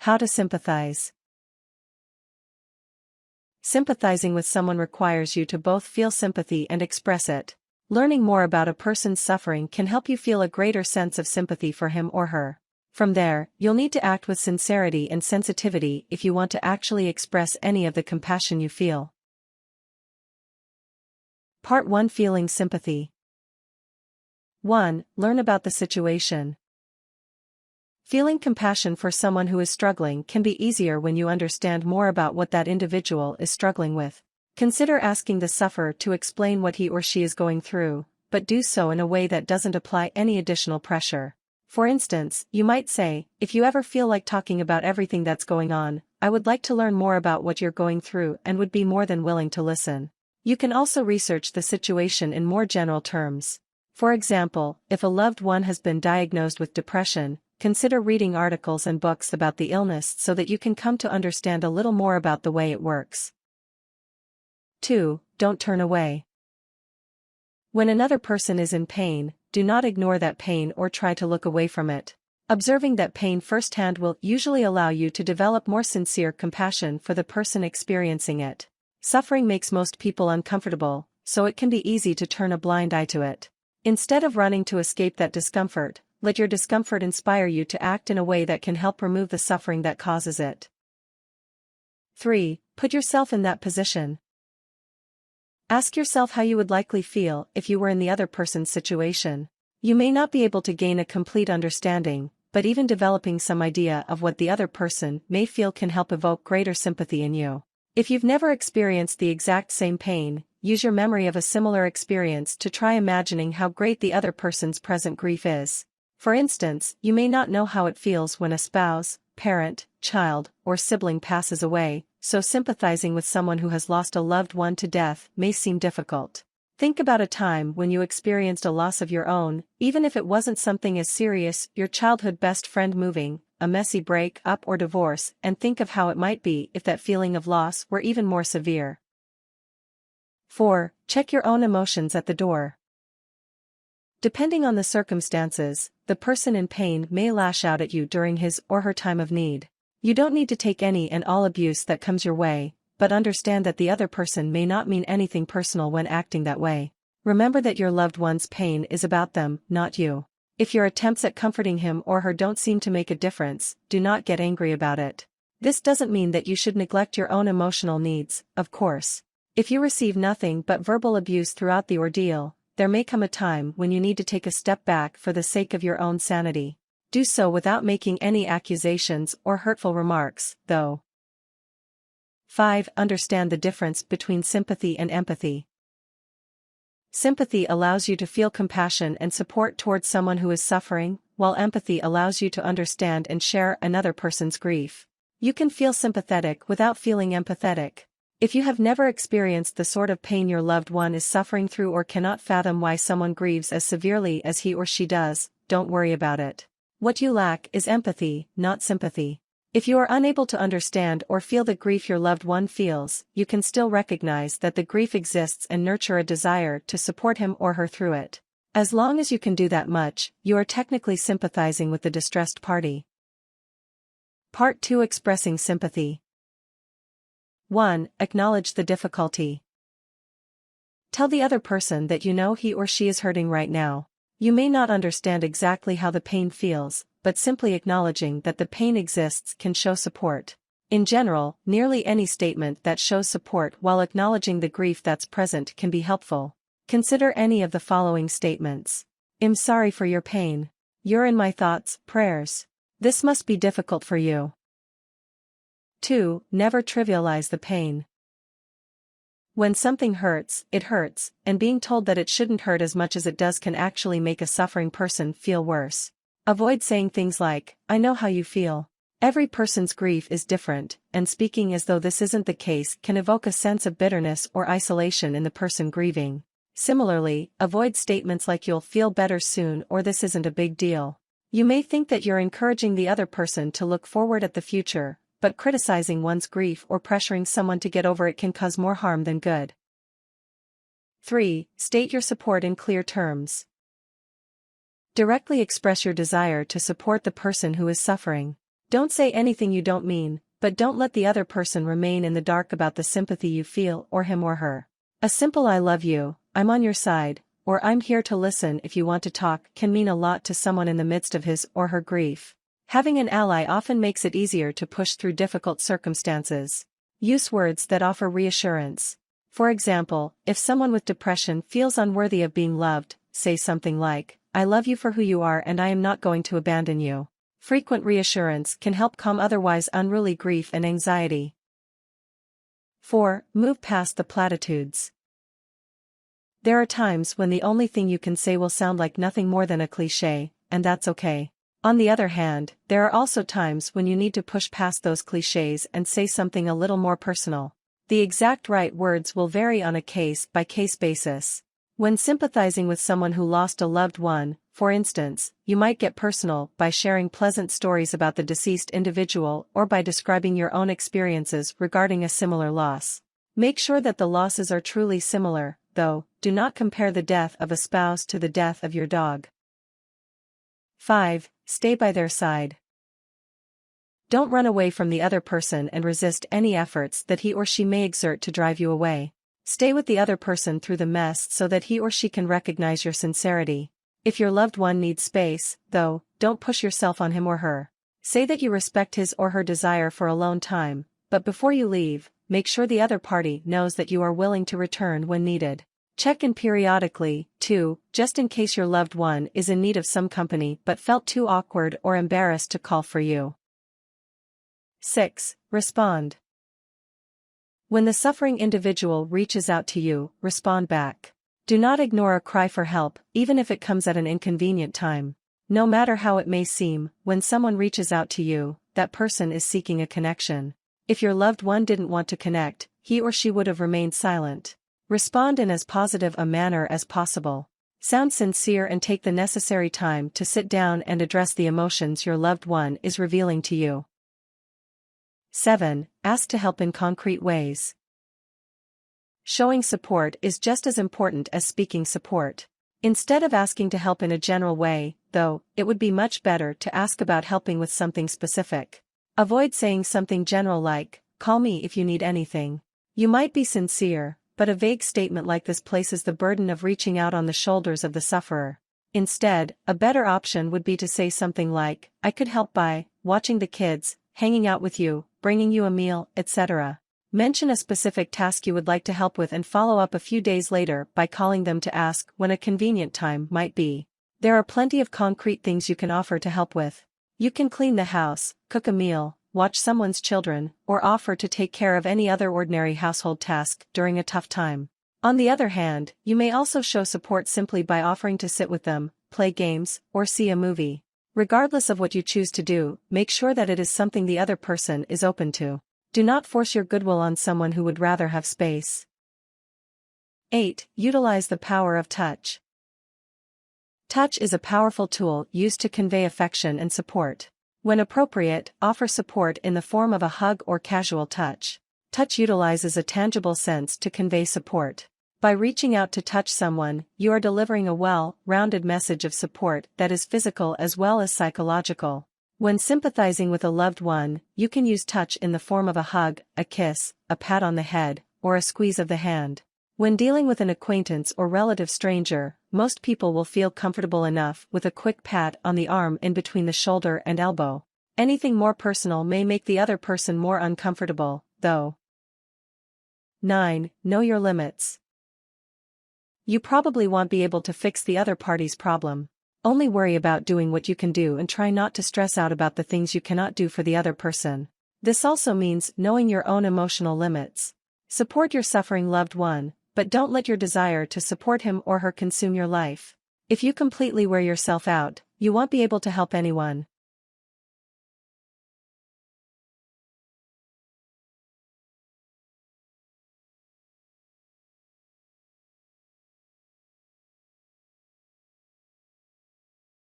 How to sympathize. Sympathizing with someone requires you to both feel sympathy and express it. Learning more about a person's suffering can help you feel a greater sense of sympathy for him or her. From there, you'll need to act with sincerity and sensitivity if you want to actually express any of the compassion you feel. Part 1. Feeling sympathy. 1. Learn about the situation. Feeling compassion for someone who is struggling can be easier when you understand more about what that individual is struggling with. Consider asking the sufferer to explain what he or she is going through, but do so in a way that doesn't apply any additional pressure. For instance, you might say, "If you ever feel like talking about everything that's going on, I would like to learn more about what you're going through and would be more than willing to listen." You can also research the situation in more general terms. For example, if a loved one has been diagnosed with depression, consider reading articles and books about the illness so that you can come to understand a little more about the way it works. 2. Don't turn away. When another person is in pain, do not ignore that pain or try to look away from it. Observing that pain firsthand will usually allow you to develop more sincere compassion for the person experiencing it. Suffering makes most people uncomfortable, so it can be easy to turn a blind eye to it. Instead of running to escape that discomfort, let your discomfort inspire you to act in a way that can help remove the suffering that causes it. 3. Put yourself in that position. Ask yourself how you would likely feel if you were in the other person's situation. You may not be able to gain a complete understanding, but even developing some idea of what the other person may feel can help evoke greater sympathy in you. If you've never experienced the exact same pain, use your memory of a similar experience to try imagining how great the other person's present grief is. For instance, you may not know how it feels when a spouse, parent, child, or sibling passes away, so sympathizing with someone who has lost a loved one to death may seem difficult. Think about a time when you experienced a loss of your own, even if it wasn't something as serious, your childhood best friend moving, a messy break-up or divorce, and think of how it might be if that feeling of loss were even more severe. 4. Check your own emotions at the door. Depending on the circumstances, the person in pain may lash out at you during his or her time of need. You don't need to take any and all abuse that comes your way, but understand that the other person may not mean anything personal when acting that way. Remember that your loved one's pain is about them, not you. If your attempts at comforting him or her don't seem to make a difference, do not get angry about it. This doesn't mean that you should neglect your own emotional needs, of course. If you receive nothing but verbal abuse throughout the ordeal, there may come a time when you need to take a step back for the sake of your own sanity. Do so without making any accusations or hurtful remarks, though. 5. Understand the difference between sympathy and empathy. Sympathy allows you to feel compassion and support towards someone who is suffering, while empathy allows you to understand and share another person's grief. You can feel sympathetic without feeling empathetic. If you have never experienced the sort of pain your loved one is suffering through or cannot fathom why someone grieves as severely as he or she does, don't worry about it. What you lack is empathy, not sympathy. If you are unable to understand or feel the grief your loved one feels, you can still recognize that the grief exists and nurture a desire to support him or her through it. As long as you can do that much, you are technically sympathizing with the distressed party. Part 2. Expressing sympathy. 1. Acknowledge the difficulty. Tell the other person that you know he or she is hurting right now. You may not understand exactly how the pain feels, but simply acknowledging that the pain exists can show support. In general, nearly any statement that shows support while acknowledging the grief that's present can be helpful. Consider any of the following statements. I'm sorry for your pain. You're in my thoughts, prayers. This must be difficult for you. 2. Never trivialize the pain. When something hurts, it hurts, and being told that it shouldn't hurt as much as it does can actually make a suffering person feel worse. Avoid saying things like, "I know how you feel." Every person's grief is different, and speaking as though this isn't the case can evoke a sense of bitterness or isolation in the person grieving. Similarly, avoid statements like "you'll feel better soon" or "this isn't a big deal." You may think that you're encouraging the other person to look forward at the future, but criticizing one's grief or pressuring someone to get over it can cause more harm than good. 3. State your support in clear terms. Directly express your desire to support the person who is suffering. Don't say anything you don't mean, but don't let the other person remain in the dark about the sympathy you feel or him or her. A simple "I love you, I'm on your side," or "I'm here to listen if you want to talk" can mean a lot to someone in the midst of his or her grief. Having an ally often makes it easier to push through difficult circumstances. Use words that offer reassurance. For example, if someone with depression feels unworthy of being loved, say something like, "I love you for who you are and I am not going to abandon you." Frequent reassurance can help calm otherwise unruly grief and anxiety. 4. Move past the platitudes. There are times when the only thing you can say will sound like nothing more than a cliché, and that's okay. On the other hand, there are also times when you need to push past those clichés and say something a little more personal. The exact right words will vary on a case-by-case basis. When sympathizing with someone who lost a loved one, for instance, you might get personal by sharing pleasant stories about the deceased individual or by describing your own experiences regarding a similar loss. Make sure that the losses are truly similar, though. Do not compare the death of a spouse to the death of your dog. 5. Stay by their side. Don't run away from the other person and resist any efforts that he or she may exert to drive you away. Stay with the other person through the mess so that he or she can recognize your sincerity. If your loved one needs space, though, don't push yourself on him or her. Say that you respect his or her desire for alone time, but before you leave, make sure the other party knows that you are willing to return when needed. Check in periodically, too, just in case your loved one is in need of some company but felt too awkward or embarrassed to call for you. 6. Respond. When the suffering individual reaches out to you, respond back. Do not ignore a cry for help, even if it comes at an inconvenient time. No matter how it may seem, when someone reaches out to you, that person is seeking a connection. If your loved one didn't want to connect, he or she would have remained silent. Respond in as positive a manner as possible. Sound sincere and take the necessary time to sit down and address the emotions your loved one is revealing to you. 7. Ask to help in concrete ways. Showing support is just as important as speaking support. Instead of asking to help in a general way, though, it would be much better to ask about helping with something specific. Avoid saying something general like, "Call me if you need anything." You might be sincere, but a vague statement like this places the burden of reaching out on the shoulders of the sufferer. Instead, a better option would be to say something like, "I could help by watching the kids, hanging out with you, bringing you a meal, etc." Mention a specific task you would like to help with and follow up a few days later by calling them to ask when a convenient time might be. There are plenty of concrete things you can offer to help with. You can clean the house, cook a meal, watch someone's children, or offer to take care of any other ordinary household task during a tough time. On the other hand, you may also show support simply by offering to sit with them, play games, or see a movie. Regardless of what you choose to do, make sure that it is something the other person is open to. Do not force your goodwill on someone who would rather have space. 8. Utilize the power of touch. Touch is a powerful tool used to convey affection and support. When appropriate, offer support in the form of a hug or casual touch. Touch utilizes a tangible sense to convey support. By reaching out to touch someone, you are delivering a well-rounded message of support that is physical as well as psychological. When sympathizing with a loved one, you can use touch in the form of a hug, a kiss, a pat on the head, or a squeeze of the hand. When dealing with an acquaintance or relative stranger, most people will feel comfortable enough with a quick pat on the arm in between the shoulder and elbow. Anything more personal may make the other person more uncomfortable, though. 9. Know your limits. You probably won't be able to fix the other party's problem. Only worry about doing what you can do and try not to stress out about the things you cannot do for the other person. This also means knowing your own emotional limits. Support your suffering loved one, but don't let your desire to support him or her consume your life. If you completely wear yourself out, you won't be able to help anyone.